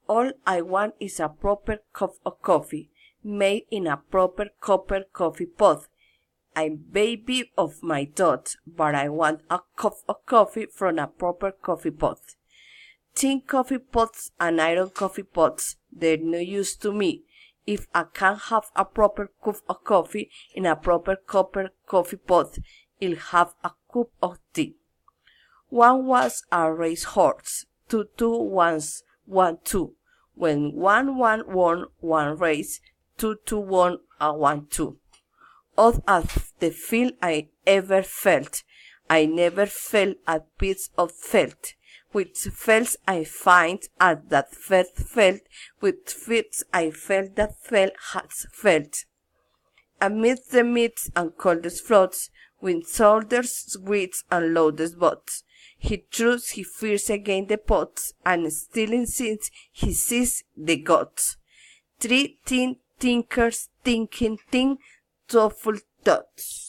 All I want is a proper cup of coffee, made in a proper copper coffee pot. I'm baby of my thoughts, but I want a cup of coffee from a proper coffee pot. Tin coffee pots and iron coffee pots, they're no use to me if I can't have a proper cup of coffee in a proper copper coffee pot. I'll have a cup of tea. One was a racehorse, two ones, 1-2. When one won one race, two won a 1-2. Odd as the feel I ever felt, I never felt a piece of felt. With felt I find at that felt, with fits I felt that felt has felt. Amidst the midst and coldest floods, with shoulders, grits, and loudest bots, he throws he fears against the pots, and stealing since he sees the gods. 3 tinkers thinking thoughtful thoughts.